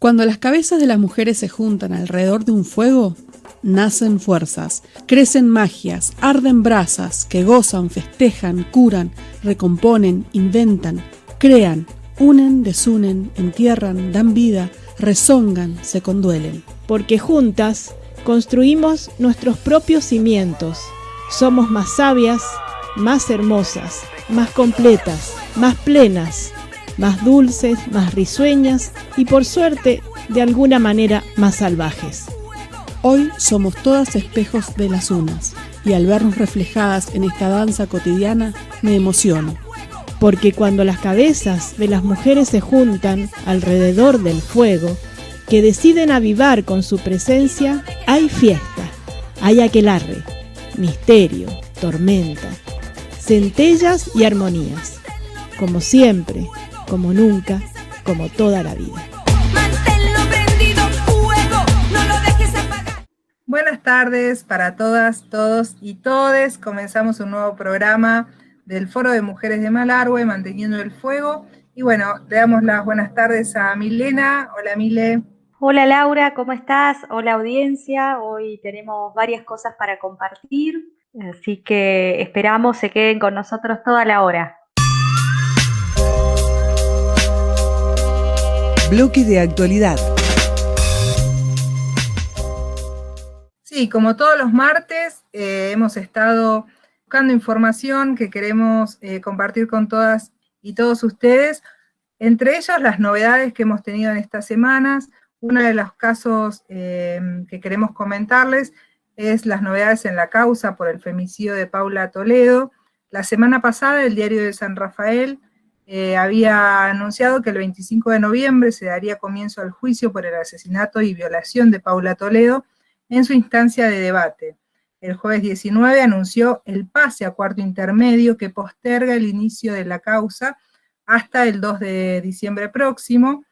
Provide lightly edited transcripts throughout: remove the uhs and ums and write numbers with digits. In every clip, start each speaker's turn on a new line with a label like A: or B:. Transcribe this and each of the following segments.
A: Cuando las cabezas de las mujeres se juntan alrededor de un fuego, nacen fuerzas, crecen magias, arden brasas que gozan, festejan, curan, recomponen, inventan, crean, unen, desunen, entierran, dan vida, rezongan, se conduelen.
B: Porque juntas construimos nuestros propios cimientos. Somos más sabias, más hermosas, más completas, más plenas, más dulces, más risueñas y por suerte, de alguna manera, más salvajes.
A: Hoy somos todas espejos de las unas y al vernos reflejadas en esta danza cotidiana me emociono.
B: Porque cuando las cabezas de las mujeres se juntan alrededor del fuego, que deciden avivar con su presencia, hay fiesta, hay aquelarre, misterio, tormenta, centellas y armonías, como siempre, como nunca, como toda la vida.
C: Manténlo prendido, fuego, no lo dejes apagar.
D: Buenas tardes para todas, todos y todes. Comenzamos un nuevo programa del Foro de Mujeres de Malargüe, Manteniendo el Fuego. Y bueno, le damos las buenas tardes a Milena. Hola, Mile.
E: Hola Laura, ¿cómo estás? Hola audiencia, hoy tenemos varias cosas para compartir, así que esperamos se queden con nosotros toda la hora.
F: Bloque de actualidad.
D: Sí, como todos los martes, hemos estado buscando información que queremos compartir con todas y todos ustedes, entre ellos las novedades que hemos tenido en estas semanas. Uno de los casos que queremos comentarles es las novedades en la causa por el femicidio de Paula Toledo. La semana pasada el diario de San Rafael había anunciado que el 25 de noviembre se daría comienzo al juicio por el asesinato y violación de Paula Toledo en su instancia de debate. El jueves 19 anunció el pase a cuarto intermedio que posterga el inicio de la causa hasta el 2 de diciembre próximo,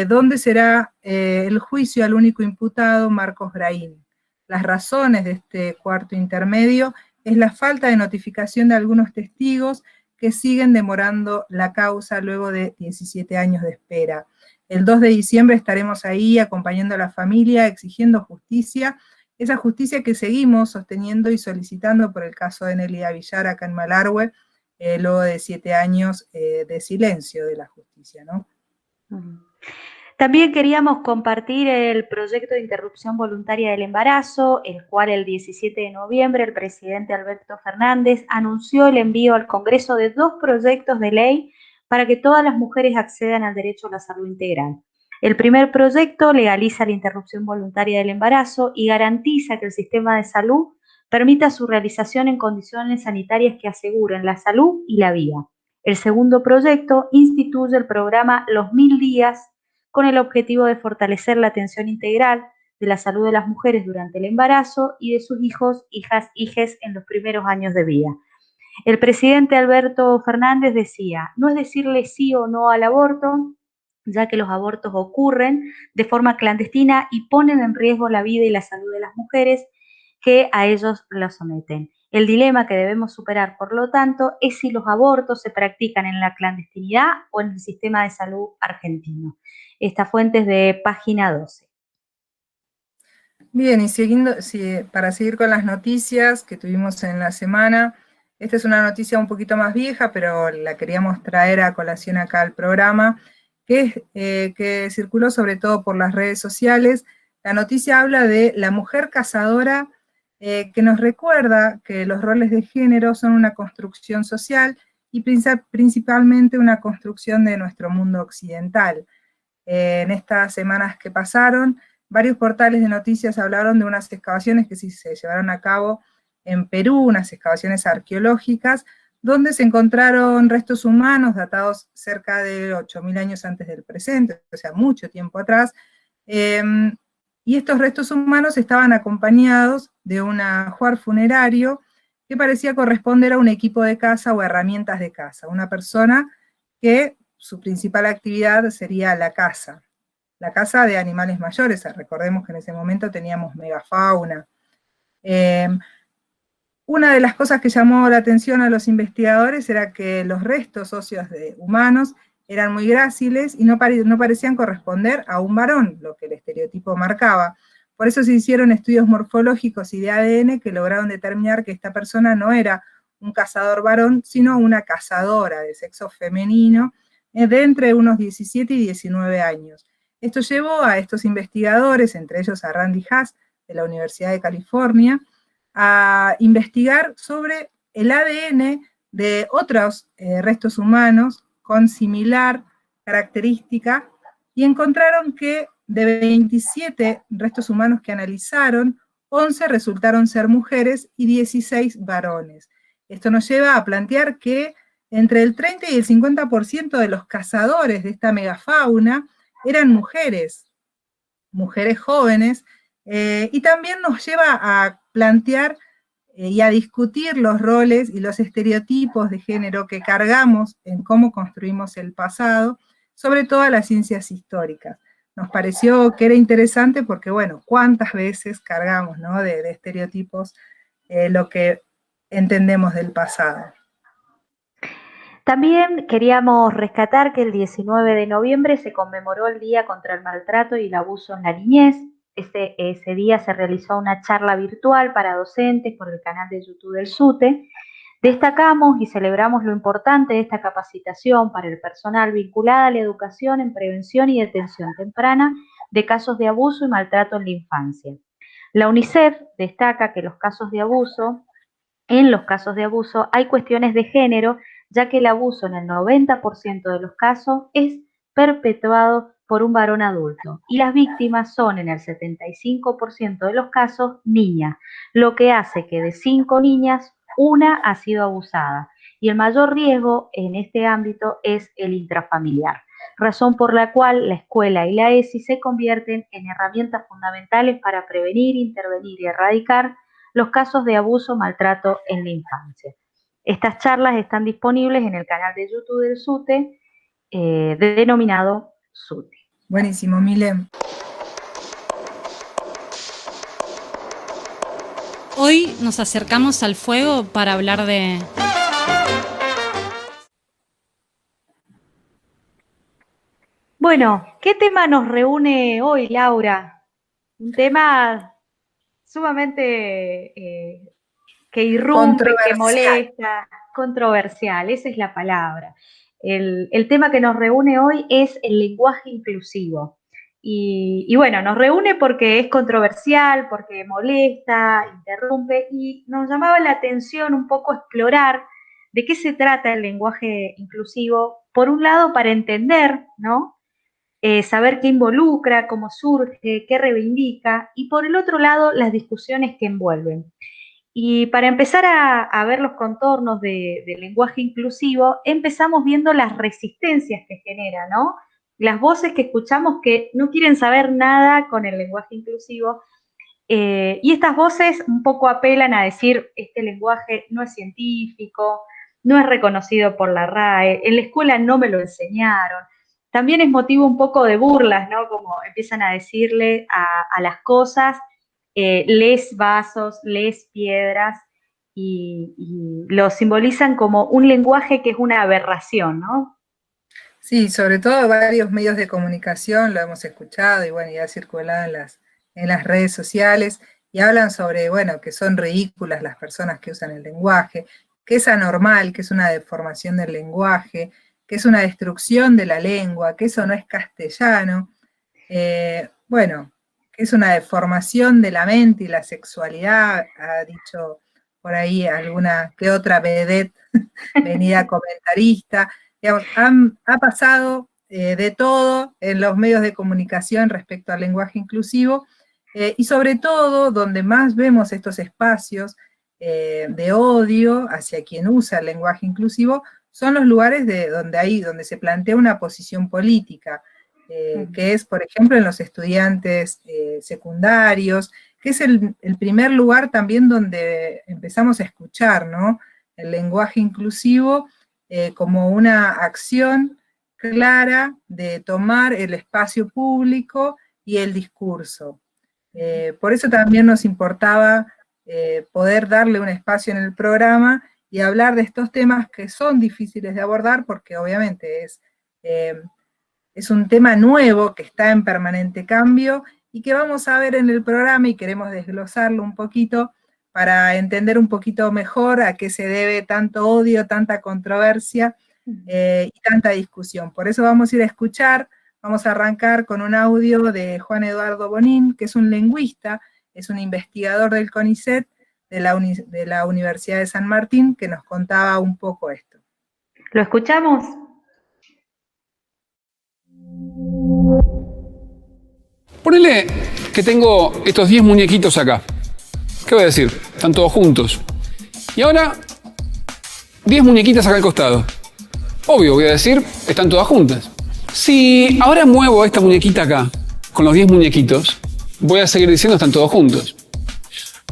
D: donde será el juicio al único imputado, Marcos Graín. Las razones de este cuarto intermedio es la falta de notificación de algunos testigos que siguen demorando la causa luego de 17 años de espera. El 2 de diciembre estaremos ahí acompañando a la familia, exigiendo justicia, esa justicia que seguimos sosteniendo y solicitando por el caso de Nelida Villar acá en Malargüe, luego de 7 años de silencio de la justicia, ¿no?
E: También queríamos compartir el proyecto de interrupción voluntaria del embarazo, el cual el 17 de noviembre el presidente Alberto Fernández anunció el envío al Congreso de 2 proyectos de ley para que todas las mujeres accedan al derecho a la salud integral. El primer proyecto legaliza la interrupción voluntaria del embarazo y garantiza que el sistema de salud permita su realización en condiciones sanitarias que aseguren la salud y la vida. El segundo proyecto instituye el programa Los 1000 días con el objetivo de fortalecer la atención integral de la salud de las mujeres durante el embarazo y de sus hijos, hijas, hijes en los primeros años de vida. El presidente Alberto Fernández decía, no es decirle sí o no al aborto, ya que los abortos ocurren de forma clandestina y ponen en riesgo la vida y la salud de las mujeres que a ellos los someten. El dilema que debemos superar, por lo tanto, es si los abortos se practican en la clandestinidad o en el sistema de salud argentino. Esta fuente es de página 12.
D: Bien, y para seguir con las noticias que tuvimos en la semana, esta es una noticia un poquito más vieja, pero la queríamos traer a colación acá al programa, que circuló sobre todo por las redes sociales. La noticia habla de la mujer cazadora, que nos recuerda que los roles de género son una construcción social y principalmente una construcción de nuestro mundo occidental. En estas semanas que pasaron, varios portales de noticias hablaron de unas excavaciones que sí se llevaron a cabo en Perú, unas excavaciones arqueológicas, donde se encontraron restos humanos datados cerca de 8.000 años antes del presente, o sea, mucho tiempo atrás, y estos restos humanos estaban acompañados de un ajuar funerario que parecía corresponder a un equipo de caza o herramientas de caza, una persona que su principal actividad sería la caza de animales mayores. Recordemos que en ese momento teníamos megafauna. Una de las cosas que llamó la atención a los investigadores era que los restos óseos de humanos eran muy gráciles y no parecían corresponder a un varón, lo que el estereotipo marcaba. Por eso se hicieron estudios morfológicos y de ADN que lograron determinar que esta persona no era un cazador varón, sino una cazadora de sexo femenino, de entre unos 17 y 19 años. Esto llevó a estos investigadores, entre ellos a Randy Haas, de la Universidad de California, a investigar sobre el ADN de otros restos humanos con similar característica, y encontraron que de 27 restos humanos que analizaron, 11 resultaron ser mujeres y 16 varones. Esto nos lleva a plantear que entre el 30 y el 50% de los cazadores de esta megafauna eran mujeres jóvenes, y también nos lleva a plantear y a discutir los roles y los estereotipos de género que cargamos en cómo construimos el pasado, sobre todo las ciencias históricas. Nos pareció que era interesante porque, bueno, cuántas veces cargamos, ¿no?, de estereotipos lo que entendemos del pasado.
E: También queríamos rescatar que el 19 de noviembre se conmemoró el Día contra el Maltrato y el Abuso en la Niñez. Ese día se realizó una charla virtual para docentes por el canal de YouTube del SUTE. Destacamos y celebramos lo importante de esta capacitación para el personal vinculada a la educación en prevención y detención temprana de casos de abuso y maltrato en la infancia. La UNICEF destaca que en los casos de abuso hay cuestiones de género, ya que el abuso en el 90% de los casos es perpetuado por un varón adulto y las víctimas son en el 75% de los casos niñas, lo que hace que de 5 niñas, una ha sido abusada, y el mayor riesgo en este ámbito es el intrafamiliar, razón por la cual la escuela y la ESI se convierten en herramientas fundamentales para prevenir, intervenir y erradicar los casos de abuso o maltrato en la infancia. Estas charlas están disponibles en el canal de YouTube del SUTE, denominado SUTE.
D: Buenísimo, Mile.
F: Hoy nos acercamos al fuego para hablar de...
E: Bueno, ¿qué tema nos reúne hoy, Laura? Un tema sumamente que irrumpe, que molesta, controversial, esa es la palabra. El tema que nos reúne hoy es el lenguaje inclusivo. Y bueno, nos reúne porque es controversial, porque molesta, interrumpe, y nos llamaba la atención un poco explorar de qué se trata el lenguaje inclusivo, por un lado para entender, ¿no? Saber qué involucra, cómo surge, qué reivindica, y por el otro lado las discusiones que envuelven. Y para empezar a ver los contornos del lenguaje inclusivo, empezamos viendo las resistencias que genera, ¿no? Las voces que escuchamos que no quieren saber nada con el lenguaje inclusivo, y estas voces un poco apelan a decir, este lenguaje no es científico, no es reconocido por la RAE, en la escuela no me lo enseñaron. También es motivo un poco de burlas, ¿no? Como empiezan a decirle a las cosas, les vasos, les piedras, y lo simbolizan como un lenguaje que es una aberración, ¿no?
D: Sí, sobre todo varios medios de comunicación lo hemos escuchado y bueno, ya ha circulado en las redes sociales y hablan sobre, bueno, que son ridículas las personas que usan el lenguaje, que es anormal, que es una deformación del lenguaje, que es una destrucción de la lengua, que eso no es castellano, bueno, que es una deformación de la mente y la sexualidad, ha dicho por ahí alguna que otra vedette venida comentarista. Digamos, ha pasado de todo en los medios de comunicación respecto al lenguaje inclusivo, y sobre todo donde más vemos estos espacios de odio hacia quien usa el lenguaje inclusivo son los lugares donde se plantea una posición política, que es, por ejemplo, en los estudiantes secundarios, que es el primer lugar también donde empezamos a escuchar, ¿no?, el lenguaje inclusivo como una acción clara de tomar el espacio público y el discurso. Por eso también nos importaba poder darle un espacio en el programa y hablar de estos temas que son difíciles de abordar, porque obviamente es es un tema nuevo que está en permanente cambio y que vamos a ver en el programa y queremos desglosarlo un poquito para entender un poquito mejor a qué se debe tanto odio, tanta controversia y tanta discusión. Por eso vamos a ir a escuchar, vamos a arrancar con un audio de Juan Eduardo Bonín, que es un lingüista, es un investigador del CONICET de la Universidad de San Martín, que nos contaba un poco esto.
E: ¿Lo escuchamos?
G: Ponele que tengo estos 10 muñequitos acá. ¿Qué voy a decir? Están todos juntos. Y ahora, 10 muñequitas acá al costado. Obvio, voy a decir, están todas juntas. Si ahora muevo esta muñequita acá, con los 10 muñequitos, voy a seguir diciendo están todos juntos.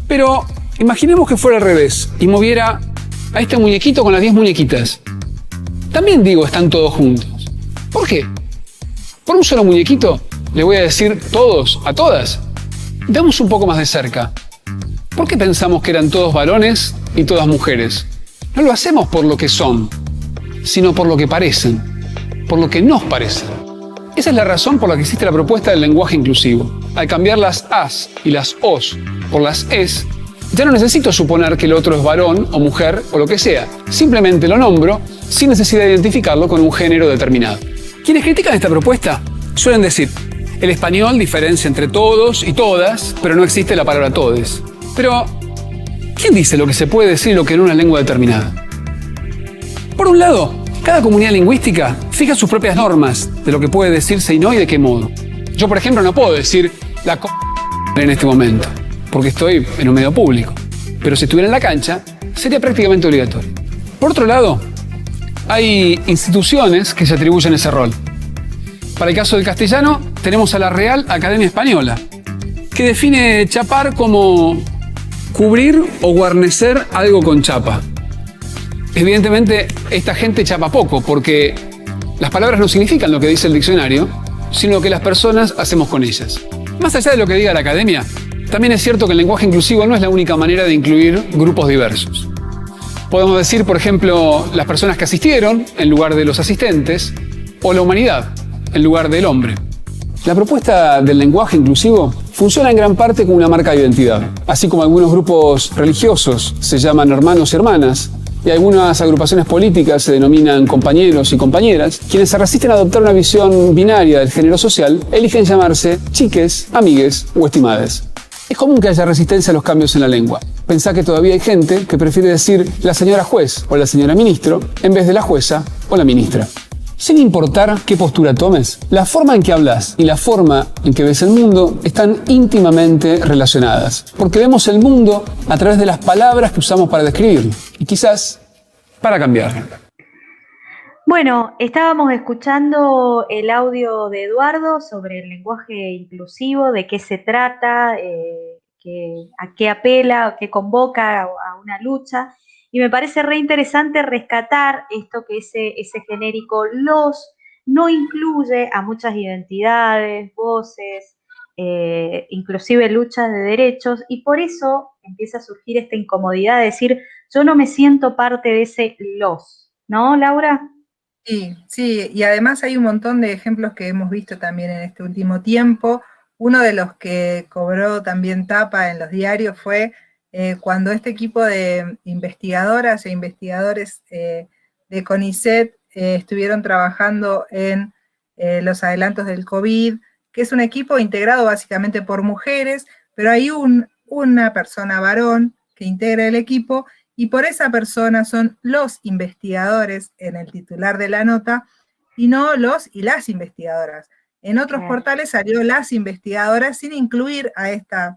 G: Pero imaginemos que fuera al revés y moviera a este muñequito con las 10 muñequitas. También digo están todos juntos. ¿Por qué? Por un solo muñequito le voy a decir todos a todas. Veamos un poco más de cerca. ¿Por qué pensamos que eran todos varones y todas mujeres? No lo hacemos por lo que son, sino por lo que parecen, por lo que nos parecen. Esa es la razón por la que existe la propuesta del lenguaje inclusivo. Al cambiar las as y las os por las es, ya no necesito suponer que el otro es varón o mujer o lo que sea. Simplemente lo nombro sin necesidad de identificarlo con un género determinado. Quienes critican esta propuesta suelen decir: el español diferencia entre todos y todas, pero no existe la palabra todes. Pero, ¿quién dice lo que se puede decir y lo que no en una lengua determinada? Por un lado, cada comunidad lingüística fija sus propias normas de lo que puede decirse y no y de qué modo. Yo, por ejemplo, no puedo decir la en este momento, porque estoy en un medio público. Pero si estuviera en la cancha, sería prácticamente obligatorio. Por otro lado, hay instituciones que se atribuyen ese rol. Para el caso del castellano, tenemos a la Real Academia Española, que define chapar como cubrir o guarnecer algo con chapa. Evidentemente, esta gente chapa poco, porque las palabras no significan lo que dice el diccionario, sino lo que las personas hacemos con ellas. Más allá de lo que diga la academia, también es cierto que el lenguaje inclusivo no es la única manera de incluir grupos diversos. Podemos decir, por ejemplo, las personas que asistieron en lugar de los asistentes, o la humanidad en lugar del hombre. La propuesta del lenguaje inclusivo funciona en gran parte como una marca de identidad. Así como algunos grupos religiosos se llaman hermanos y hermanas, y algunas agrupaciones políticas se denominan compañeros y compañeras, quienes se resisten a adoptar una visión binaria del género social eligen llamarse chiques, amigues o estimades. Es común que haya resistencia a los cambios en la lengua. Pensá que todavía hay gente que prefiere decir la señora juez o la señora ministro en vez de la jueza o la ministra. Sin importar qué postura tomes, la forma en que hablas y la forma en que ves el mundo están íntimamente relacionadas, porque vemos el mundo a través de las palabras que usamos para describirlo y quizás para cambiarlo.
E: Bueno, estábamos escuchando el audio de Eduardo sobre el lenguaje inclusivo, de qué se trata, a qué apela, a qué convoca a una lucha. Y me parece re interesante rescatar esto que ese genérico los no incluye a muchas identidades, voces, inclusive luchas de derechos, y por eso empieza a surgir esta incomodidad de decir, yo no me siento parte de ese los, ¿no, Laura?
D: Sí, y además hay un montón de ejemplos que hemos visto también en este último tiempo. Uno de los que cobró también tapa en los diarios fue cuando este equipo de investigadoras e investigadores de CONICET estuvieron trabajando en los adelantos del COVID, que es un equipo integrado básicamente por mujeres, pero hay una persona varón que integra el equipo, y por esa persona son los investigadores en el titular de la nota, y no los y las investigadoras. En otros portales salió las investigadoras sin incluir a esta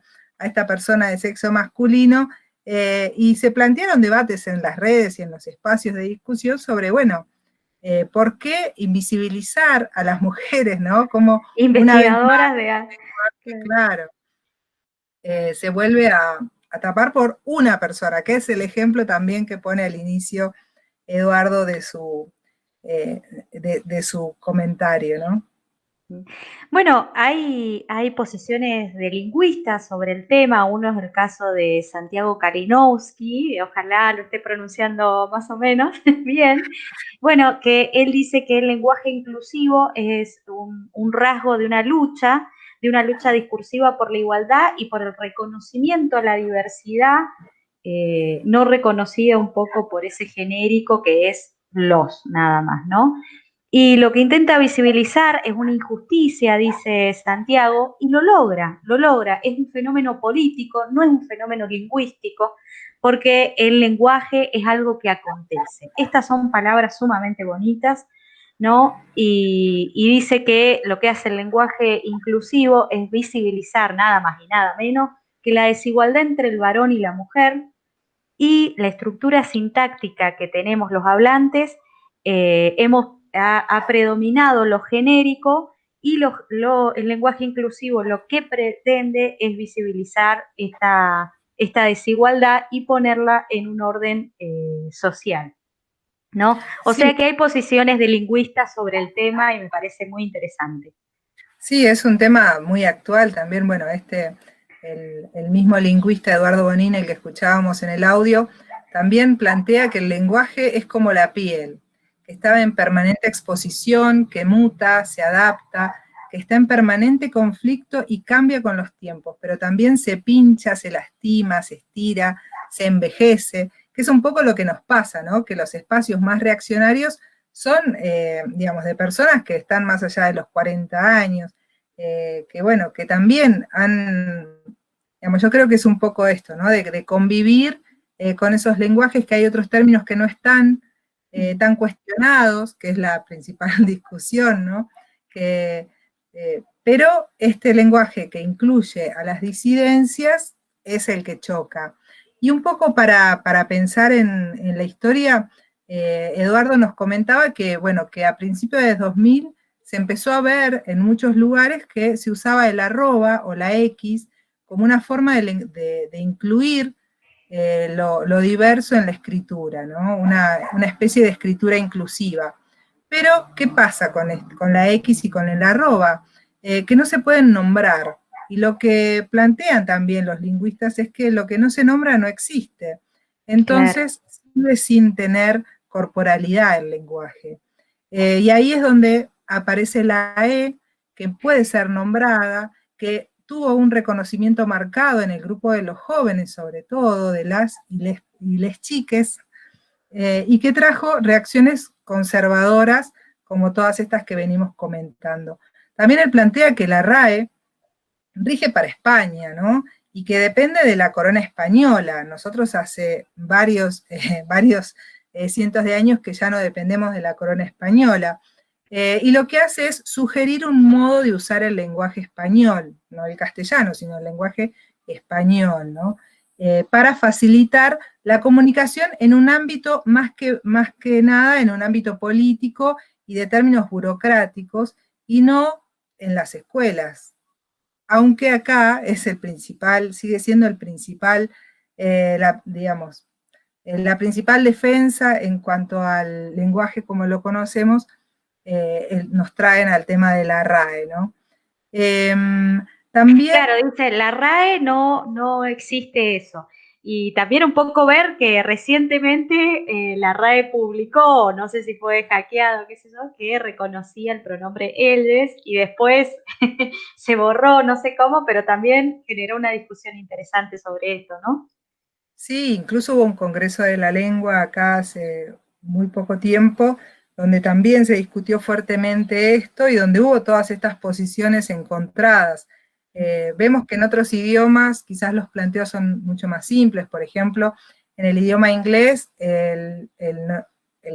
D: persona de sexo masculino, y se plantearon debates en las redes y en los espacios de discusión sobre, bueno, ¿por qué invisibilizar a las mujeres, no? Como
E: investigadoras
D: claro, se vuelve a tapar por una persona, que es el ejemplo también que pone al inicio Eduardo de su comentario, ¿no?
E: Bueno, hay posiciones de lingüistas sobre el tema. Uno es el caso de Santiago Kalinowski, ojalá lo esté pronunciando más o menos bien. Bueno, que él dice que el lenguaje inclusivo es un rasgo de una lucha discursiva por la igualdad y por el reconocimiento a la diversidad, no reconocida un poco por ese genérico que es los, nada más, ¿no? Y lo que intenta visibilizar es una injusticia, dice Santiago, y lo logra. Es un fenómeno político, no es un fenómeno lingüístico, porque el lenguaje es algo que acontece. Estas son palabras sumamente bonitas, ¿no? Y dice que lo que hace el lenguaje inclusivo es visibilizar nada más y nada menos que la desigualdad entre el varón y la mujer y la estructura sintáctica que tenemos los hablantes. Ha predominado lo genérico y el lenguaje inclusivo lo que pretende es visibilizar esta desigualdad y ponerla en un orden social, ¿no? O
D: Sí,
E: sea que hay posiciones de lingüistas sobre el tema y me parece muy interesante.
D: sí, es un tema muy actual también. Bueno, el mismo lingüista Eduardo Bonin, el que escuchábamos en el audio, también plantea que el lenguaje es como la piel, que está en permanente exposición, que muta, se adapta, que está en permanente conflicto y cambia con los tiempos, pero también se pincha, se lastima, se estira, se envejece, que es un poco lo que nos pasa, ¿no? Que los espacios más reaccionarios son, digamos, de personas que están más allá de los 40 años, que bueno, que también han, digamos, yo creo que es un poco esto, ¿no? De convivir con esos lenguajes, que hay otros términos que no están tan cuestionados, que es la principal discusión, ¿no? Pero este lenguaje que incluye a las disidencias es el que choca. Y un poco para pensar en la historia, Eduardo nos comentaba que, bueno, que a principios de 2000 se empezó a ver en muchos lugares que se usaba el arroba o la X como una forma de incluir lo diverso en la escritura, ¿no? Una especie de escritura inclusiva. Pero, ¿qué pasa con la X y con el arroba? Que no se pueden nombrar. Y lo que plantean también los lingüistas es que lo que no se nombra no existe. Entonces, sigue sin tener corporalidad el lenguaje. Y ahí es donde aparece la E, que puede ser nombrada, que tuvo un reconocimiento marcado en el grupo de los jóvenes, sobre todo, de las y les chiques, y que trajo reacciones conservadoras, como todas estas que venimos comentando. También él plantea que la RAE rige para España, ¿no? Y que depende de la corona española. Nosotros hace varios cientos de años que ya no dependemos de la corona española. Y lo que hace es sugerir un modo de usar el lenguaje español, no el castellano, sino el lenguaje español, ¿no? Para facilitar la comunicación en un ámbito, más que nada, en un ámbito político y de términos burocráticos, y no en las escuelas. Aunque acá es el principal, sigue siendo el principal, digamos, la principal defensa en cuanto al lenguaje como lo conocemos, nos traen al tema de la RAE, ¿no? También...
E: Claro, dice, la RAE no existe eso. Y también un poco ver que recientemente la RAE publicó, no sé si fue hackeado, qué sé yo, que reconocía el pronombre eldes y después se borró, no sé cómo, pero también generó una discusión interesante sobre esto, ¿no?
D: Sí, incluso hubo un congreso de la lengua acá hace muy poco tiempo, donde también se discutió fuertemente esto y donde hubo todas estas posiciones encontradas. Vemos que en otros idiomas quizás los planteos son mucho más simples. Por ejemplo, en el idioma inglés, el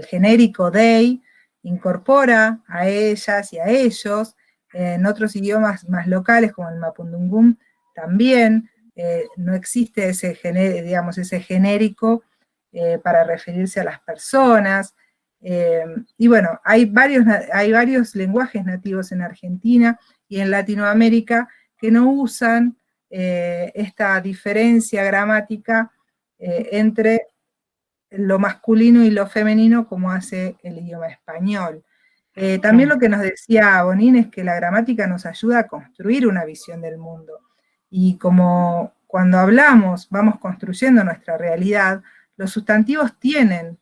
D: genérico they incorpora a ellas y a ellos. En otros idiomas más locales, como el mapudungún, también no existe ese genérico para referirse a las personas. Y bueno, hay varios lenguajes nativos en Argentina y en Latinoamérica que no usan esta diferencia gramática entre lo masculino y lo femenino como hace el idioma español. También lo que nos decía Bonín es que la gramática nos ayuda a construir una visión del mundo. Y como cuando hablamos, vamos construyendo nuestra realidad, los sustantivos tienen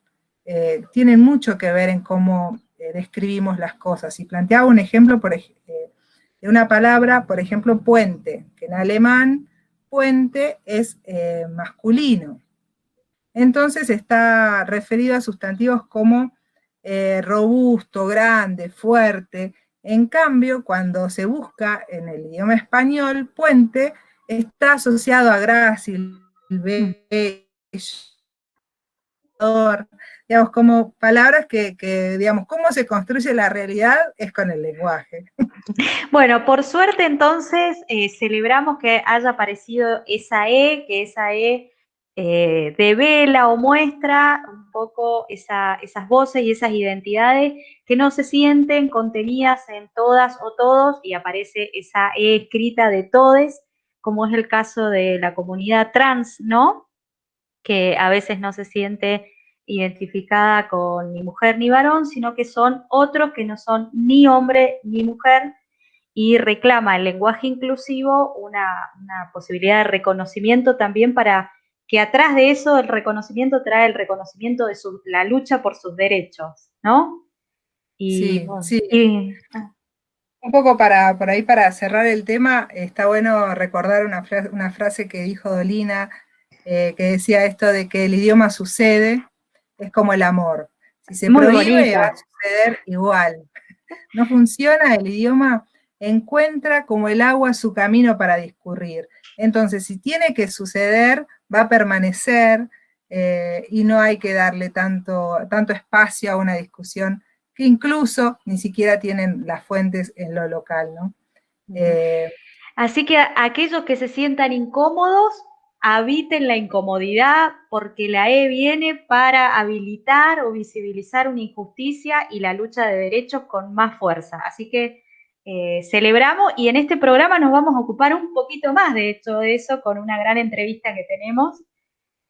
D: mucho que ver en cómo describimos las cosas. Y planteaba un ejemplo de una palabra, por ejemplo, puente, que en alemán puente es masculino. Entonces está referido a sustantivos como robusto, grande, fuerte. En cambio, cuando se busca en el idioma español, puente está asociado a grácil, bello, digamos, como palabras que, digamos, cómo se construye la realidad es con el lenguaje.
E: Bueno, por suerte entonces celebramos que haya aparecido esa E, que esa E devela o muestra un poco esas voces y esas identidades que no se sienten contenidas en todas o todos, y aparece esa E escrita de todes, como es el caso de la comunidad trans, ¿no? Que a veces no se siente identificada con ni mujer ni varón, sino que son otros que no son ni hombre ni mujer, y reclama el lenguaje inclusivo una posibilidad de reconocimiento también, para que atrás de eso el reconocimiento trae el reconocimiento de la lucha por sus derechos, ¿no?
D: Sí. Un poco por ahí para cerrar el tema, está bueno recordar una frase que dijo Dolina, que decía esto de que el idioma sucede, es como el amor. Si se prohíbe, va a suceder igual. No funciona, el idioma encuentra como el agua su camino para discurrir. Entonces, si tiene que suceder, va a permanecer, y no hay que darle tanto espacio a una discusión que incluso ni siquiera tienen las fuentes en lo local, ¿no?
E: Así que aquellos que se sientan incómodos, habiten la incomodidad, porque la E viene para habilitar o visibilizar una injusticia y la lucha de derechos con más fuerza. Así que celebramos, y en este programa nos vamos a ocupar un poquito más de hecho de eso, con una gran entrevista que tenemos,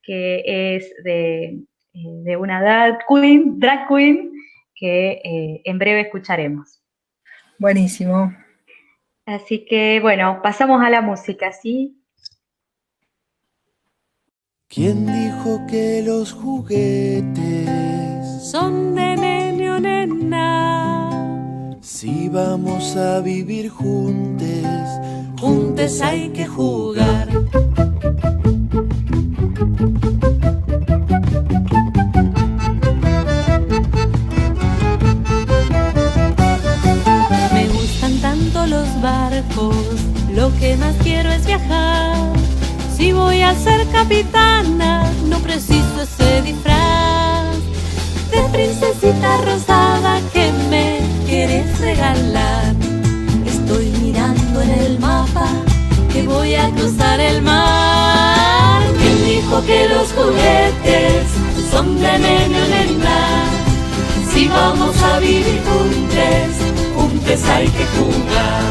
E: que es de una drag queen, que en breve escucharemos.
D: Buenísimo.
E: Así que, bueno, pasamos a la música, ¿sí?
H: ¿Quién dijo que los juguetes
C: son de nene o nena?
H: Si vamos a vivir juntes
C: Hay que jugar. Me gustan tanto los barcos, lo que más quiero es viajar. Si voy a ser capitana, no preciso ese disfraz de princesita rosada que me quieres regalar. Estoy mirando en el mapa que voy a cruzar el mar. ¿Quién dijo que los juguetes son de nene o nena? Si vamos a vivir juntes hay que jugar.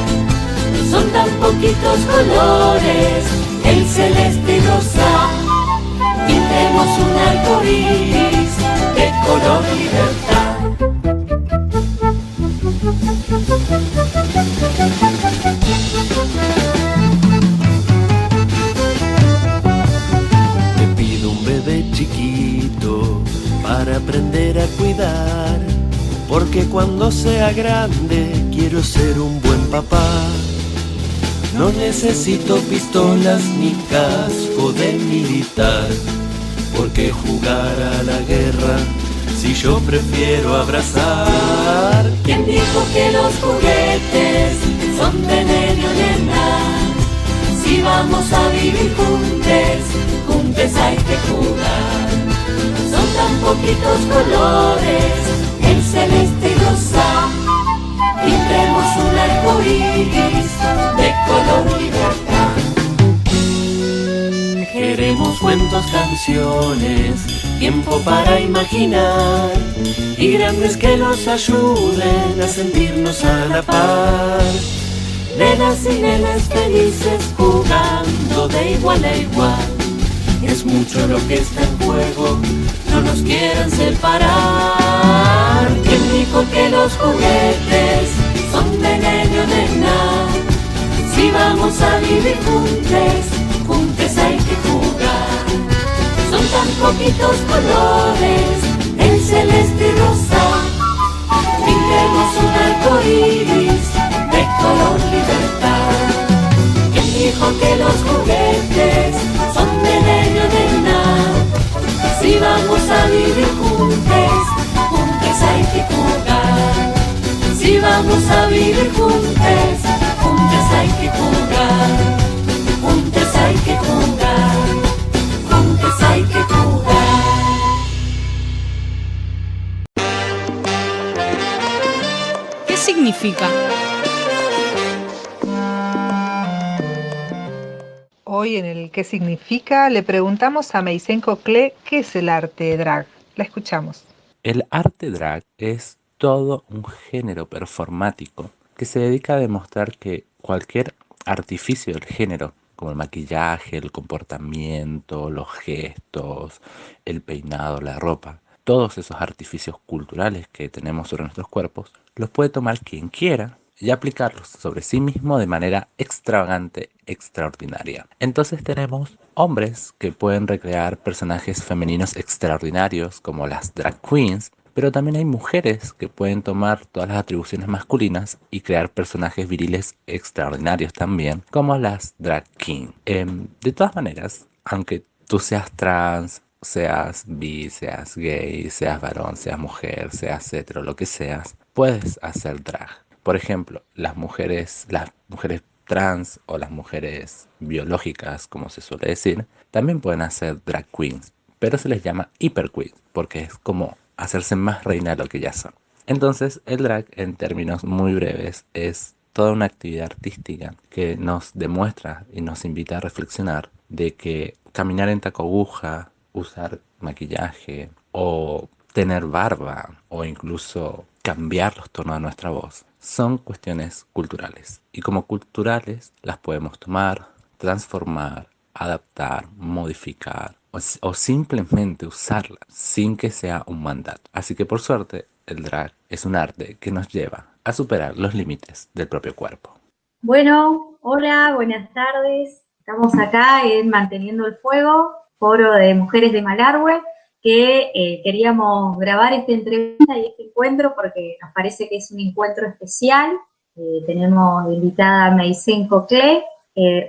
C: Son tan poquitos colores, el celeste y rosa, pintemos un arco iris de color libertad.
H: Te pido un bebé chiquito para aprender a cuidar, porque cuando sea grande quiero ser un buen papá. No necesito pistolas ni casco de militar, porque jugar a la guerra si yo prefiero abrazar.
C: ¿Quién dijo que los juguetes son de nene o nena? Si vamos a vivir juntes hay que jugar. Son tan poquitos colores, el celeste y rosa, pintemos un arco iris de color libertad.
H: Queremos cuentos, canciones, tiempo para imaginar, y grandes que nos ayuden a sentirnos a la par.
C: Nenas y nenes felices jugando de igual a igual.
H: Es mucho lo que está en juego, no nos quieran separar. ¿Quién dijo que los juguetes son de nene o nena? Si vamos a vivir juntos hay que jugar. Son tan poquitos colores, el celeste y rosa. Pintemos un arco iris de color libertad. ¿Quién dijo que los juguetes son de nene o nena? Si vamos a vivir juntos hay que jugar. Si vamos a vivir juntos hay que jugar. Juntos hay que jugar. Juntos hay que jugar.
F: ¿Qué significa?
D: Hoy en el ¿Qué significa? Le preguntamos a Meisen Coclé qué es el arte drag. La escuchamos.
I: El arte drag es todo un género performático que se dedica a demostrar que cualquier artificio del género, como el maquillaje, el comportamiento, los gestos, el peinado, la ropa, todos esos artificios culturales que tenemos sobre nuestros cuerpos, los puede tomar quien quiera y aplicarlos sobre sí mismo de manera extravagante, extraordinaria. Entonces tenemos hombres que pueden recrear personajes femeninos extraordinarios como las drag queens, pero también hay mujeres que pueden tomar todas las atribuciones masculinas y crear personajes viriles extraordinarios también, como las drag king. De todas maneras, aunque tú seas trans, seas bi, seas gay, seas varón, seas mujer, seas hetero, lo que seas, puedes hacer drag. Por ejemplo, las mujeres trans o las mujeres biológicas, como se suele decir, también pueden hacer drag queens, pero se les llama hyper queens porque es como hacerse más reina de lo que ya son. Entonces, el drag, en términos muy breves, es toda una actividad artística que nos demuestra y nos invita a reflexionar de que caminar en taco aguja, usar maquillaje o tener barba o incluso cambiar los tonos de nuestra voz son cuestiones culturales y como culturales las podemos tomar, transformar, adaptar, modificar o simplemente usarlas sin que sea un mandato. Así que por suerte el drag es un arte que nos lleva a superar los límites del propio cuerpo.
E: Bueno, hola, buenas tardes. Estamos acá en Manteniendo el Fuego, foro de mujeres de Malargüe, que queríamos grabar esta entrevista y este encuentro porque nos parece que es un encuentro especial. Tenemos invitada a Meisen Coclé,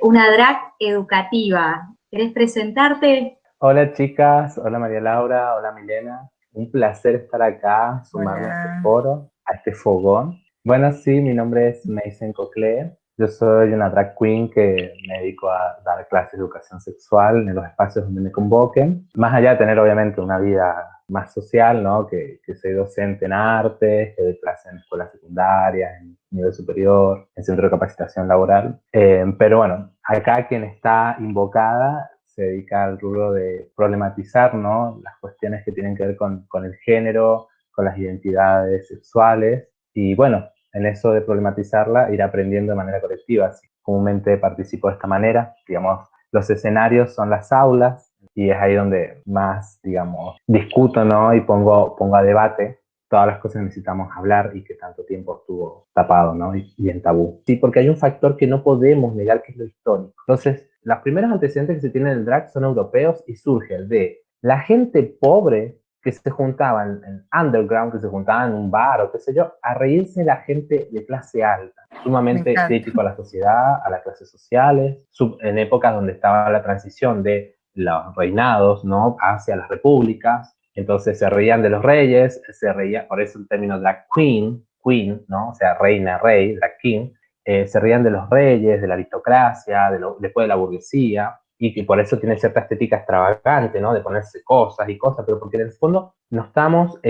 E: una drag educativa. ¿Querés presentarte?
J: Hola chicas, hola María Laura, hola Milena. Un placer estar acá, sumarme a este foro, a este fogón. Bueno, sí, mi nombre es Meisen Coclé. Yo soy una drag queen que me dedico a dar clases de educación sexual en los espacios donde me convoquen. Más allá de tener obviamente una vida más social, ¿no? Que soy docente en artes, que doy clases en escuelas secundarias, en nivel superior, en centro de capacitación laboral. Pero bueno, acá quien está invocada se dedica al rubro de problematizar, ¿no? Las cuestiones que tienen que ver con el género, con las identidades sexuales. Y bueno, en eso de problematizarla, ir aprendiendo de manera colectiva. Así, comúnmente participo de esta manera. Digamos, los escenarios son las aulas y es ahí donde más, digamos, discuto, ¿no? Y pongo a debate todas las cosas que necesitamos hablar y que tanto tiempo estuvo tapado, ¿no? Y en tabú. Sí, porque hay un factor que no podemos negar, que es lo histórico. Entonces, los primeros antecedentes que se tienen del drag son europeos y surge el de la gente pobre que se juntaban en underground, que se juntaban en un bar o qué sé yo, a reírse de la gente de clase alta, sumamente crítico a la sociedad, a las clases sociales, en épocas donde estaba la transición de los reinados, ¿no? Hacia las repúblicas. Entonces se reían de los reyes, se reían, por eso el término drag queen, ¿no? O sea, reina, rey, drag king, se reían de los reyes, de la aristocracia, después de la burguesía, y que por eso tiene cierta estética extravagante, ¿no? De ponerse cosas y cosas, pero porque en el fondo nos estamos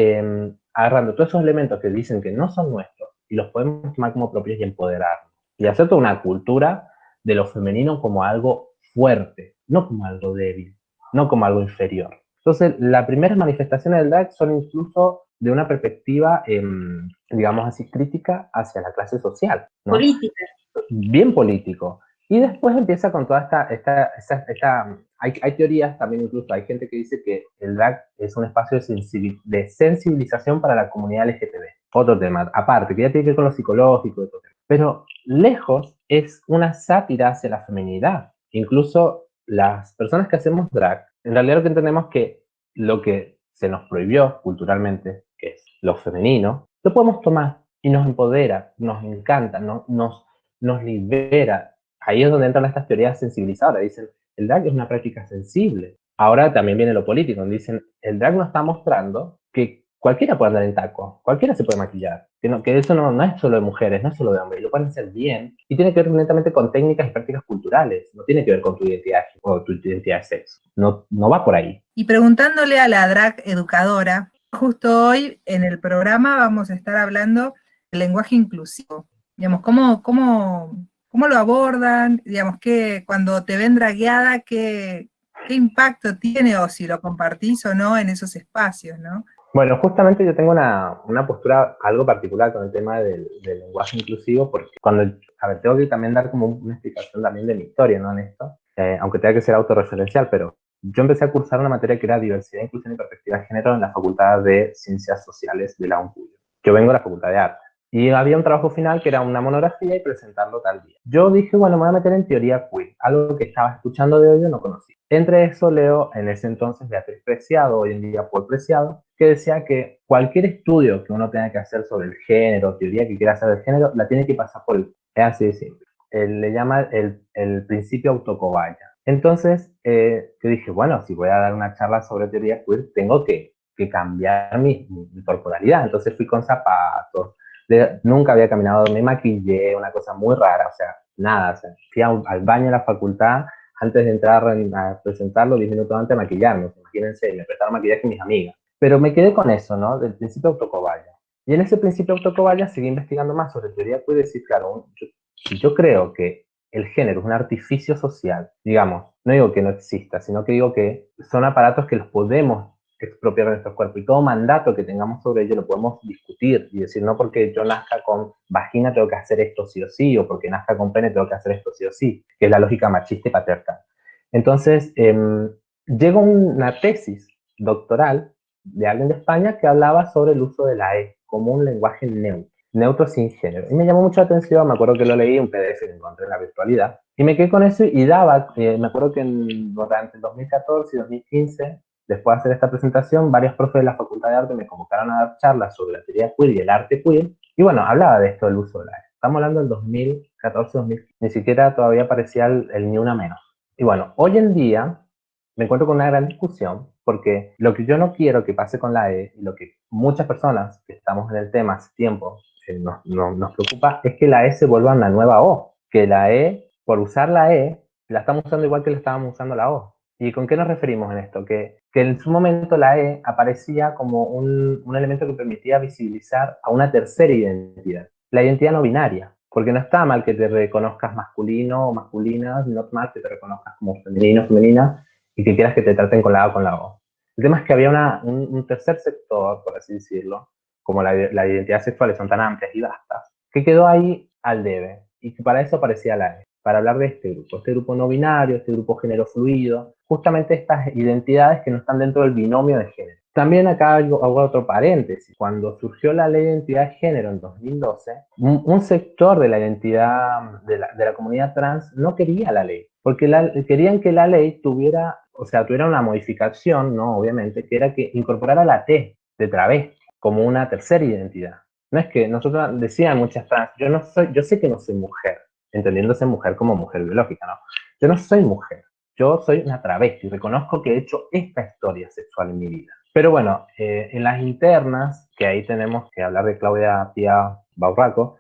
J: agarrando todos esos elementos que dicen que no son nuestros y los podemos tomar como propios y empoderarnos. Y hacer toda una cultura de lo femenino como algo fuerte, no como algo débil, no como algo inferior. Entonces, las primeras manifestaciones del drag son incluso de una perspectiva, digamos así, crítica hacia la clase social, ¿no? Política. Bien político. Y después empieza con toda esta hay teorías también, incluso hay gente que dice que el drag es un espacio de sensibilización para la comunidad LGTB. Otro tema, aparte, que ya tiene que ver con lo psicológico, y todo. Pero lejos es una sátira hacia la feminidad. Incluso las personas que hacemos drag, en realidad lo que entendemos que lo que se nos prohibió culturalmente, que es lo femenino, lo podemos tomar y nos empodera, nos encanta, nos libera. Ahí es donde entran estas teorías sensibilizadoras. Dicen, el drag es una práctica sensible. Ahora también viene lo político, donde dicen, el drag nos está mostrando que cualquiera puede andar en taco, cualquiera se puede maquillar, que eso no es solo de mujeres, no es solo de hombres, lo pueden hacer bien, y tiene que ver netamente con técnicas y prácticas culturales, no tiene que ver con tu identidad o tu identidad de sexo, no va por ahí.
D: Y preguntándole a la drag educadora, justo hoy en el programa vamos a estar hablando del lenguaje inclusivo, digamos, ¿cómo lo abordan? Digamos, que cuando te ven dragueada, ¿qué impacto tiene o si lo compartís o no en esos espacios, ¿no?
J: Bueno, justamente yo tengo una postura algo particular con el tema del lenguaje inclusivo, porque tengo que también dar como una explicación también de mi historia, ¿no? En esto, aunque tenga que ser autorreferencial, pero yo empecé a cursar una materia que era Diversidad, Inclusión y Perspectiva de Género en la Facultad de Ciencias Sociales de la UNCUYO. Yo vengo de la Facultad de Arte. Y había un trabajo final que era una monografía y presentarlo tal día. Yo dije, bueno, me voy a meter en teoría queer, algo que estaba escuchando de hoy yo no conocía. Entre eso leo en ese entonces Beatriz Preciado, hoy en día Paul Preciado, que decía que cualquier estudio que uno tenga que hacer sobre el género, teoría que quiera hacer del género, la tiene que pasar por es así de simple. Él le llama el principio autocobaya. Entonces, yo dije, bueno, si voy a dar una charla sobre teoría queer, tengo que cambiar mi corporalidad. Entonces fui con zapatos, nunca había caminado, me maquillé, una cosa muy rara, o sea, nada, o sea, fui al baño de la facultad antes de entrar a presentarlo, 10 minutos antes de maquillarme, imagínense, me prestaron maquillaje mis amigas. Pero me quedé con eso, ¿no? Del principio autocobaya. Y en ese principio autocobaya seguí investigando más sobre teoría queer y decir, claro, yo creo que el género es un artificio social, digamos, no digo que no exista, sino que digo que son aparatos que los podemos expropiar de nuestro cuerpo y todo mandato que tengamos sobre ello lo podemos discutir y decir, no porque yo nazca con vagina tengo que hacer esto sí o sí, o porque nazca con pene tengo que hacer esto sí o sí, que es la lógica machista y patriarcal. Entonces, llegó una tesis doctoral de alguien de España que hablaba sobre el uso de la E como un lenguaje neutro sin género. Y me llamó mucho la atención, me acuerdo que lo leí, un PDF que encontré en la virtualidad, y me quedé con eso y daba, me acuerdo que durante el 2014 y 2015, después de hacer esta presentación, varios profes de la Facultad de Arte me convocaron a dar charlas sobre la teoría queer y el arte queer, y bueno, hablaba de esto del uso de la E. Estamos hablando del 2014-2015, ni siquiera todavía aparecía el ni una menos. Y bueno, hoy en día me encuentro con una gran discusión, porque lo que yo no quiero que pase con la E, y lo que muchas personas que estamos en el tema hace tiempo nos preocupa, es que la E se vuelva una nueva O, que la E, por usar la E, la estamos usando igual que la estábamos usando la O. ¿Y con qué nos referimos en esto? Que en su momento la E aparecía como un elemento que permitía visibilizar a una tercera identidad, la identidad no binaria, porque no está mal que te reconozcas masculino o masculina, no está mal que te reconozcas como femenino o femenina y que quieras que te traten con la A o con la O. El tema es que había un tercer sector, por así decirlo, como las identidades sexuales son tan amplias y vastas, que quedó ahí al debe, y que para eso aparecía la E, para hablar de este grupo no binario, este grupo género fluido, justamente estas identidades que no están dentro del binomio de género. También acá hago otro paréntesis. Cuando surgió la ley de identidad de género en 2012, un sector de la identidad de la comunidad trans no quería la ley, porque querían que la ley tuviera una modificación, ¿no? Obviamente, que era que incorporara la T de travesti como una tercera identidad. No es que nosotros decían muchas trans, yo sé que no soy mujer, entendiéndose mujer como mujer biológica, ¿no? Yo no soy mujer, yo soy una travesti, reconozco que he hecho esta historia sexual en mi vida. Pero bueno, en las internas, que ahí tenemos que hablar de Claudia Pía Baudraco,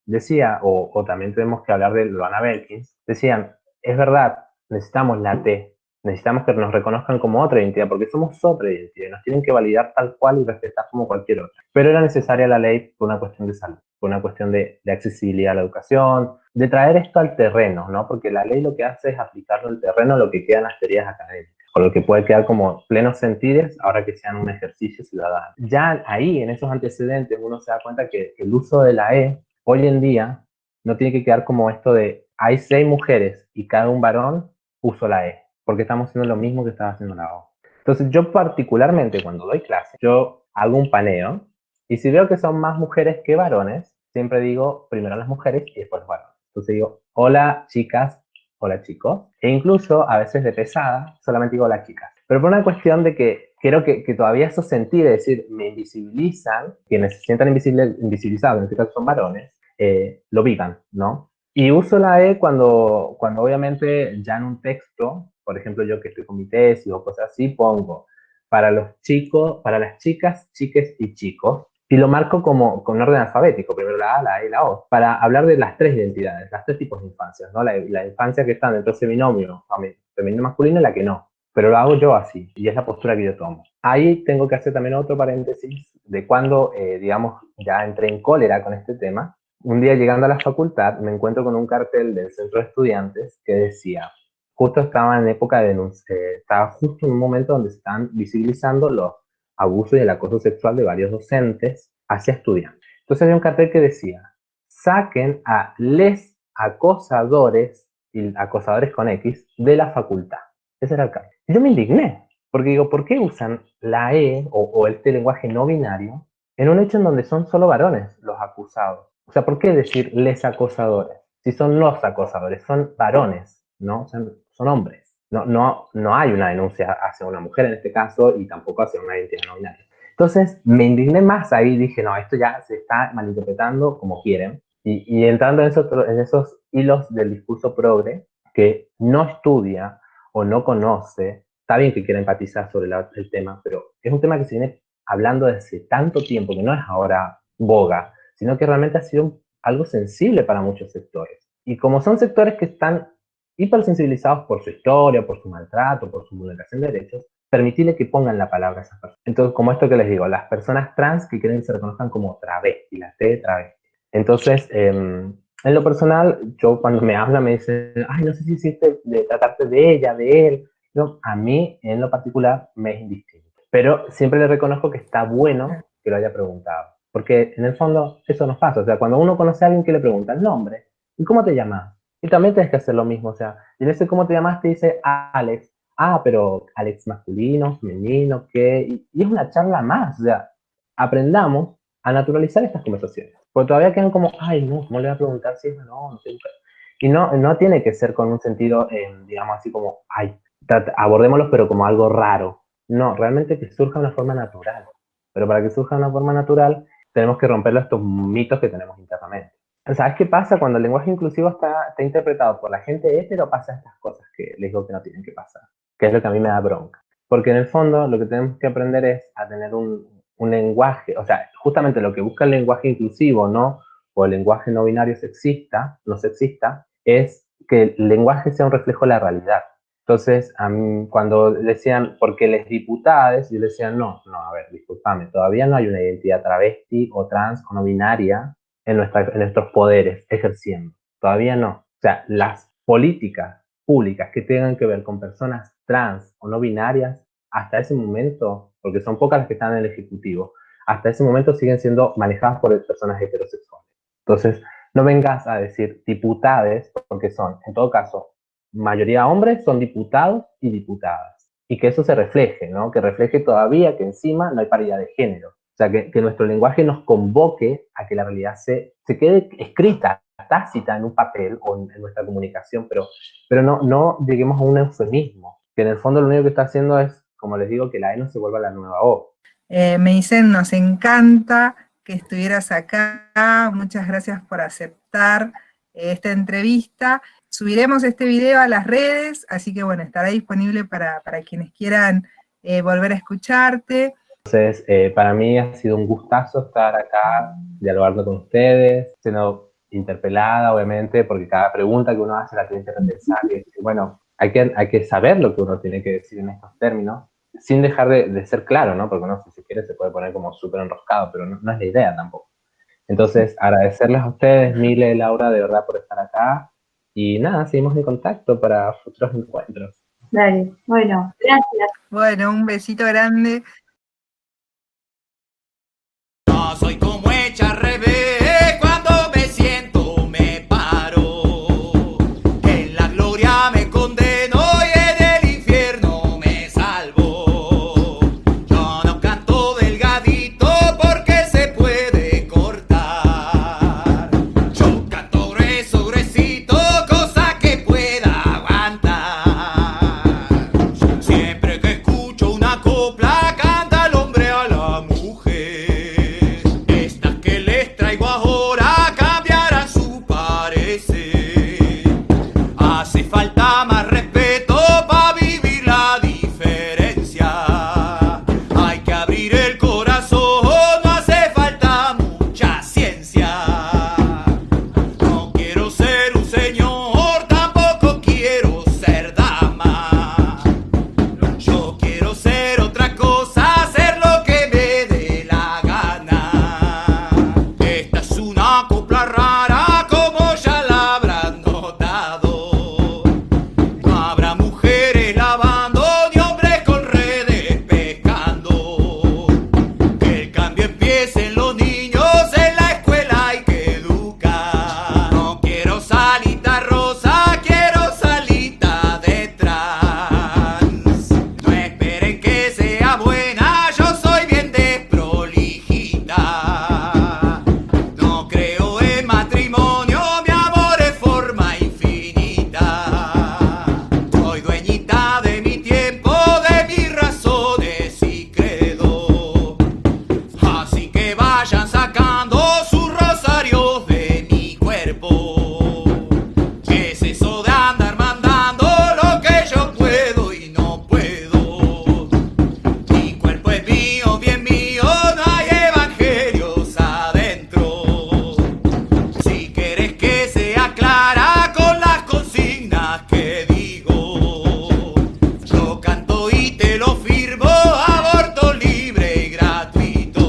J: decía, o también tenemos que hablar de Luana Belkins, decían, es verdad, necesitamos la T, necesitamos que nos reconozcan como otra identidad, porque somos otra identidad, nos tienen que validar tal cual y respetar como cualquier otra. Pero era necesaria la ley por una cuestión de salud, por una cuestión de accesibilidad a la educación, de traer esto al terreno, ¿no? Porque la ley lo que hace es aplicarlo al terreno a lo que quedan las teorías académicas, o lo que puede quedar como plenos sentidos ahora que sean un ejercicio ciudadano. Ya ahí, en esos antecedentes, uno se da cuenta que el uso de la E, hoy en día, no tiene que quedar como esto de hay 6 mujeres y cada un varón, uso la E, porque estamos haciendo lo mismo que estaba haciendo la O. Entonces yo particularmente cuando doy clase, yo hago un paneo, y si veo que son más mujeres que varones, siempre digo primero las mujeres y después los varones. Entonces digo, hola chicas, hola chicos, e incluso a veces de pesada, solamente digo hola chicas. Pero por una cuestión de que quiero que todavía eso sentir, es decir, me invisibilizan, quienes se sientan invisibilizados, en este caso son varones, lo digan, ¿no? Y uso la E cuando obviamente ya en un texto, por ejemplo yo que estoy con mi tesis o cosas así, pongo para los chicos, para las chicas, chiques y chicos, y lo marco como con orden alfabético, primero la A, la E y la O, para hablar de las tres identidades, las tres tipos de infancias, ¿no? La infancia que está dentro de ese binomio femenino masculino y la que no. Pero lo hago yo así, y es la postura que yo tomo. Ahí tengo que hacer también otro paréntesis de cuando, digamos, ya entré en cólera con este tema. Un día llegando a la facultad me encuentro con un cartel del centro de estudiantes que decía, justo estaba en época de denuncia, estaba justo en un momento donde se están visibilizando los abusos y el acoso sexual de varios docentes hacia estudiantes. Entonces había un cartel que decía, saquen a les acosadores, y acosadores con X, de la facultad. Ese era el cartel. Yo me indigné, porque digo, ¿por qué usan la E o este lenguaje no binario en un hecho en donde son solo varones los acusados? O sea, ¿por qué decir les acosadores? Si son los acosadores, son varones, ¿no? Son hombres. No hay una denuncia hacia una mujer en este caso y tampoco hacia una identidad no binaria. Entonces me indigné más ahí y dije, no, esto ya se está malinterpretando como quieren. Y entrando en esos hilos del discurso progre que no estudia o no conoce, está bien que quiera empatizar sobre el tema, pero es un tema que se viene hablando desde tanto tiempo, que no es ahora boga, sino que realmente ha sido algo sensible para muchos sectores. Y como son sectores que están hipersensibilizados por su historia, por su maltrato, por su vulneración de derechos, permitirle que pongan la palabra a esas personas. Entonces, como esto que les digo, las personas trans que quieren que se reconozcan como travesti, la T de travesti. Entonces, en lo personal, yo cuando me habla me dicen, ay, no sé si hiciste de tratarte de ella, de él. No, a mí, en lo particular, me es indistinto. Pero siempre le reconozco que está bueno que lo haya preguntado. Porque en el fondo eso nos pasa. O sea, cuando uno conoce a alguien que le pregunta el nombre, ¿y cómo te llamas? Y también tienes que hacer lo mismo. O sea, y en ese cómo te llamas te dice Alex. Ah, pero Alex masculino, femenino, ¿qué? Y es una charla más. O sea, aprendamos a naturalizar estas conversaciones. Porque todavía quedan como, ay, no, ¿cómo le voy a preguntar si es no sé. Y no tiene que ser con un sentido, digamos así como, ay, abordémoslo pero como algo raro. No, realmente que surja de una forma natural. Pero para que surja de una forma natural, tenemos que romper estos mitos que tenemos internamente. ¿Sabes qué pasa? Cuando el lenguaje inclusivo está interpretado por la gente hetero, pasa estas cosas que les digo que no tienen que pasar. Que es lo que a mí me da bronca. Porque en el fondo lo que tenemos que aprender es a tener un lenguaje, o sea, justamente lo que busca el lenguaje inclusivo, ¿no? O el lenguaje no binario no sexista, es que el lenguaje sea un reflejo de la realidad. Entonces, cuando decían, porque les diputades, yo les decía, no, a ver, discúlpame, todavía no hay una identidad travesti o trans o no binaria en nuestros poderes ejerciendo. Todavía no. O sea, las políticas públicas que tengan que ver con personas trans o no binarias, hasta ese momento, porque son pocas las que están en el Ejecutivo, hasta ese momento siguen siendo manejadas por personas heterosexuales. Entonces, no vengas a decir diputades, porque son, en todo caso, mayoría hombres, son diputados y diputadas. Y que eso se refleje, ¿no? Que refleje todavía que encima no hay paridad de género. O sea, que nuestro lenguaje nos convoque a que la realidad se quede escrita, tácita en un papel o en nuestra comunicación, pero no lleguemos a un eufemismo, que en el fondo lo único que está haciendo es, como les digo, que la E no se vuelva la nueva O.
D: Me dicen, nos encanta que estuvieras acá, muchas gracias por aceptar esta entrevista. Subiremos este video a las redes, así que bueno, estará disponible para quienes quieran volver a escucharte.
J: Entonces, para mí ha sido un gustazo estar acá, dialogando con ustedes, siendo interpelada, obviamente, porque cada pregunta que uno hace la tiene que repensar. Y, bueno, hay que saber lo que uno tiene que decir en estos términos, sin dejar de ser claro, ¿no? Porque uno, si se quiere, se puede poner como súper enroscado, pero no es la idea tampoco. Entonces, agradecerles a ustedes, Mile, Laura, de verdad, por estar acá. Y nada, seguimos en contacto para futuros encuentros.
E: Dale, bueno, gracias.
D: Bueno, un besito grande.
K: No soy como hecha al revés, cuando me siento me paro, en la gloria me condeno. hace falta más respeto para vivir la diferencia. Hay que abrir el corazón, no hace falta mucha ciencia. No quiero ser un señor, tampoco quiero ser dama. Yo quiero ser otra cosa, hacer lo que me dé la gana. Esta es una copla rara, como ya la habrán notado. No habrá mujeres lavando ni hombres con redes pescando. Que el cambio empiece en los niños, en la escuela hay que educar. No quiero salita rosa, quiero salita de trans. No esperen que sea buena, yo soy bien desprolijita. No creo en matrimonio, mi amor es forma infinita. Soy dueñita de mi tiempo, de mis razones y credo. Así que vayan sacando sus rosarios de mi cuerpo. ¿Qué es eso de andar mandando lo que yo puedo y no puedo? Mi cuerpo es mío, bien mío, no hay evangelios adentro. Si quieres que sea clara con las consignas que digo, yo canto y te lo firmo, aborto libre y gratuito.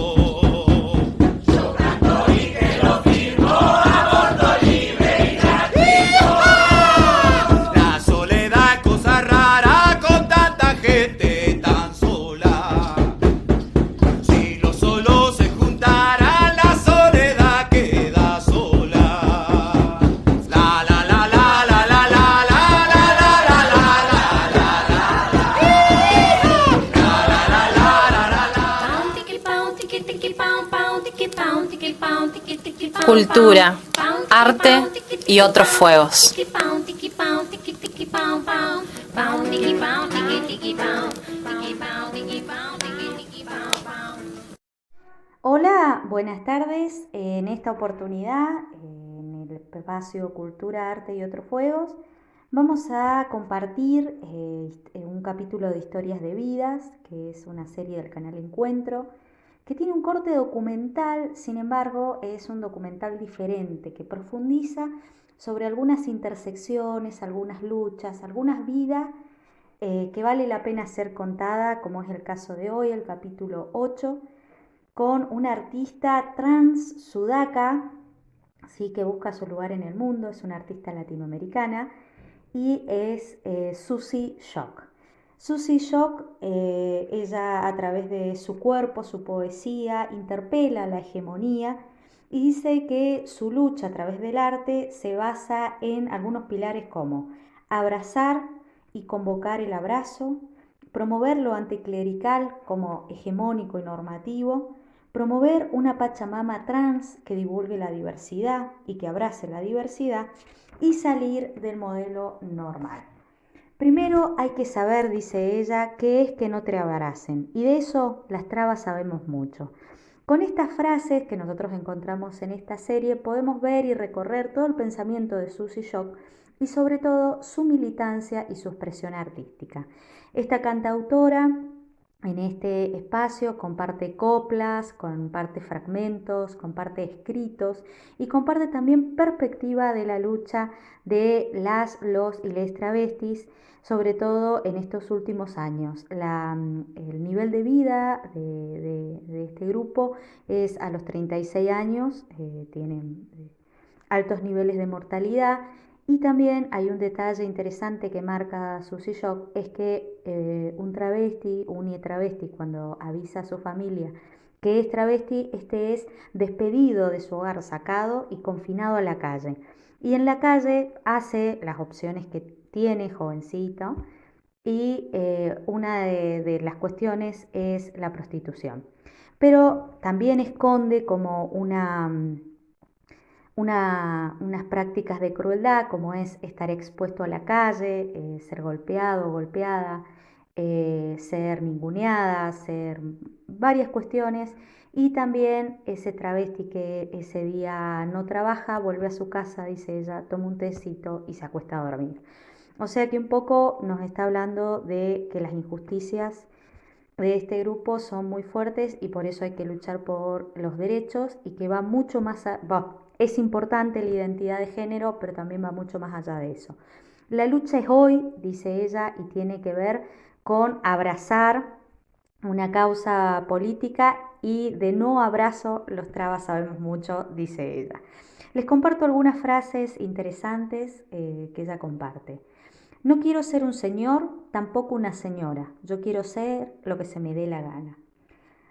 K: Yo canto y te lo firmo, aborto libre y gratuito. La soledad es cosa rara con tanta gente tan sola. Si los solos se juntaran, la soledad queda sola. La la la la la la la la la la la
F: Cultura, arte y otros fuegos.
E: Hola, buenas tardes. En esta oportunidad, en el espacio Cultura, Arte y otros fuegos, vamos a compartir un capítulo de Historias de Vidas, que es una serie del canal Encuentro, que tiene un corte documental. Sin embargo, es un documental diferente, que profundiza sobre algunas intersecciones, algunas luchas, algunas vidas que vale la pena ser contada, como es el caso de hoy, el capítulo 8, con una artista trans sudaca, sí, que busca su lugar en el mundo. Es una artista latinoamericana y es Susie Shock. Susie Shock, ella a través de su cuerpo, su poesía, interpela la hegemonía y dice que su lucha a través del arte se basa en algunos pilares como abrazar y convocar el abrazo, promover lo anticlerical como hegemónico y normativo, promover una Pachamama trans que divulgue la diversidad y que abrace la diversidad, y salir del modelo normal. Primero hay que saber, dice ella, qué es que no te abracen, y de eso las trabas sabemos mucho. Con estas frases que nosotros encontramos en esta serie podemos ver y recorrer todo el pensamiento de Susie Shock y sobre todo su militancia y su expresión artística. Esta cantautora en este espacio comparte coplas, comparte fragmentos, comparte escritos y comparte también perspectiva de la lucha de las, los y les travestis, sobre todo en estos últimos años. El nivel de vida de este grupo es a los 36 años, tienen altos niveles de mortalidad. Y también hay un detalle interesante que marca Susie Shock, es que un travesti, un travesti, cuando avisa a su familia que es travesti, este es despedido de su hogar, sacado y confinado a la calle. Y en la calle hace las opciones que tiene, jovencito, y una de las cuestiones es la prostitución. Pero también esconde como unas prácticas de crueldad, como es estar expuesto a la calle, ser golpeado, golpeada, ser ninguneada, ser varias cuestiones. Y también ese travesti que ese día no trabaja, vuelve a su casa, dice ella, toma un tecito y se acuesta a dormir. O sea que un poco nos está hablando de que las injusticias de este grupo son muy fuertes y por eso hay que luchar por los derechos y que va mucho más es importante la identidad de género, pero también va mucho más allá de eso. La lucha es hoy, dice ella, y tiene que ver con abrazar una causa política y de no abrazo los trabas sabemos mucho, dice ella. Les comparto algunas frases interesantes que ella comparte. No quiero ser un señor, tampoco una señora. Yo quiero ser lo que se me dé la gana.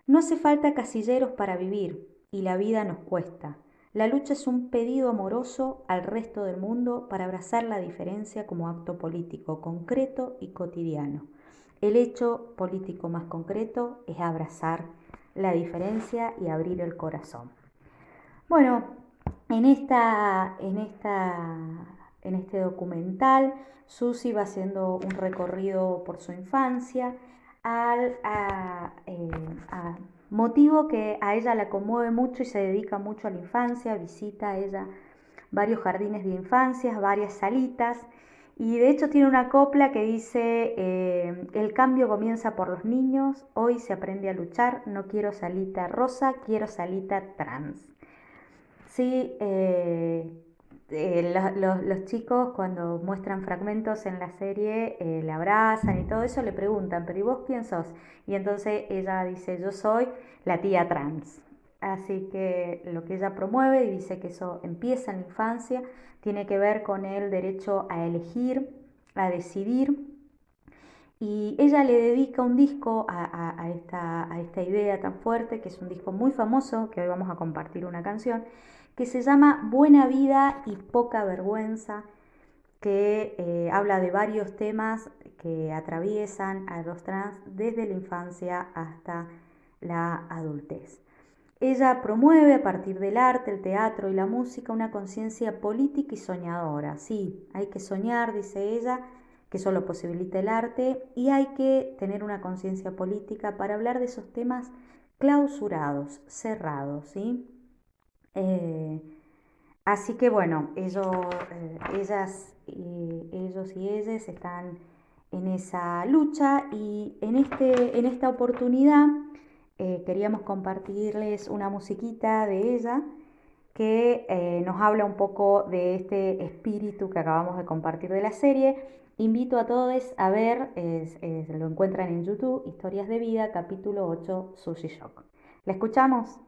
E: No hace falta casilleros para vivir, y la vida nos cuesta. La lucha es un pedido amoroso al resto del mundo para abrazar la diferencia como acto político concreto y cotidiano. El hecho político más concreto es abrazar la diferencia y abrir el corazón. Bueno, en este documental, Susi va haciendo un recorrido por su infancia, motivo que a ella la conmueve mucho y se dedica mucho a la infancia, visita a ella varios jardines de infancia, varias salitas, y de hecho tiene una copla que dice, el cambio comienza por los niños, hoy se aprende a luchar, no quiero salita rosa, quiero salita trans. Sí, los chicos cuando muestran fragmentos en la serie le abrazan y todo eso, le preguntan, pero ¿y vos quién sos? Y entonces ella dice, yo soy la tía trans. Así que lo que ella promueve y dice que eso empieza en la infancia, tiene que ver con el derecho a elegir, a decidir. Y ella le dedica un disco a esta idea tan fuerte, que es un disco muy famoso, que hoy vamos a compartir una canción, que se llama Buena Vida y Poca Vergüenza, que habla de varios temas que atraviesan a los trans desde la infancia hasta la adultez. Ella promueve a partir del arte, el teatro y la música una conciencia política y soñadora. Sí, hay que soñar, dice ella, que eso lo posibilita el arte, y hay que tener una conciencia política para hablar de esos temas clausurados, cerrados, ¿sí? Así que bueno, ellos y ellas están en esa lucha y en esta oportunidad queríamos compartirles una musiquita de ella que nos habla un poco de este espíritu que acabamos de compartir de la serie. Invito a todos a ver, lo encuentran en YouTube, Historias de Vida, capítulo 8, Sushi Shock. ¿La escuchamos?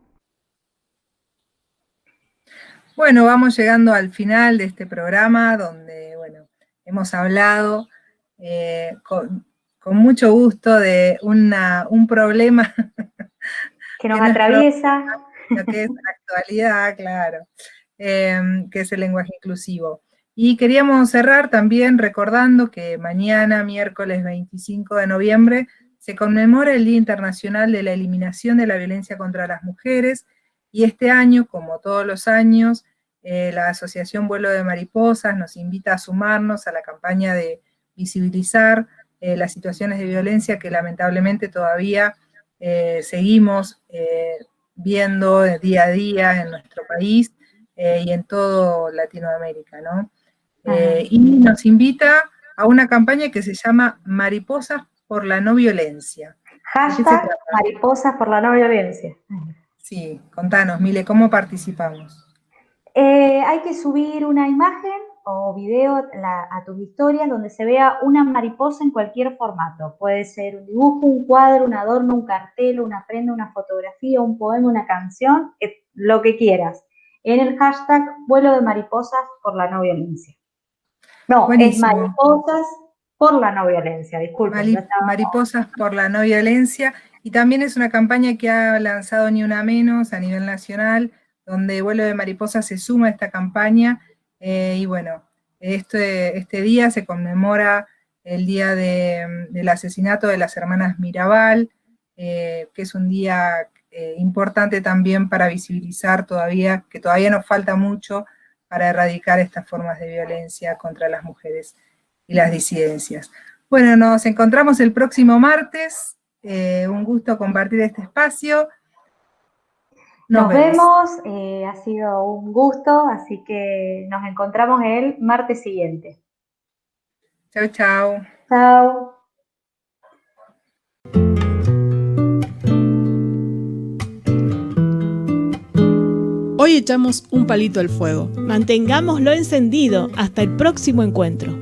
D: Bueno, vamos llegando al final de este programa donde, bueno, hemos hablado con mucho gusto de un problema
E: que nos atraviesa.
D: Lo que es la actualidad, claro, que es el lenguaje inclusivo. Y queríamos cerrar también recordando que mañana, miércoles 25 de noviembre, se conmemora el Día Internacional de la Eliminación de la Violencia contra las Mujeres, y este año, como todos los años, la Asociación Vuelo de Mariposas nos invita a sumarnos a la campaña de visibilizar las situaciones de violencia que lamentablemente todavía seguimos viendo día a día en nuestro país y en todo Latinoamérica, ¿no? Y nos invita a una campaña que se llama Mariposas por la No Violencia.
E: Hashtag Mariposas por la No Violencia.
D: Sí, contanos, Mile, ¿cómo participamos?
E: Hay que subir una imagen o video a tus historias donde se vea una mariposa en cualquier formato. Puede ser un dibujo, un cuadro, un adorno, un cartel, una prenda, una fotografía, un poema, una canción, lo que quieras. En el hashtag Vuelo de Mariposas por la No Violencia. No, buenísimo. Es Mariposas por la No Violencia, disculpen.
D: Mariposas por la No Violencia, y también es una campaña que ha lanzado Ni Una Menos a nivel nacional, donde Vuelo de Mariposas se suma a esta campaña, y bueno, este día se conmemora el día del asesinato de las hermanas Mirabal, que es un día importante también para visibilizar que todavía nos falta mucho para erradicar estas formas de violencia contra las mujeres y las disidencias. Bueno, nos encontramos el próximo martes, un gusto compartir este espacio.
E: Nos vemos, ha sido un gusto, así que nos encontramos el martes siguiente.
D: Chau, chau.
E: Chau.
A: Hoy echamos un palito al fuego.
B: Mantengámoslo encendido hasta el próximo encuentro.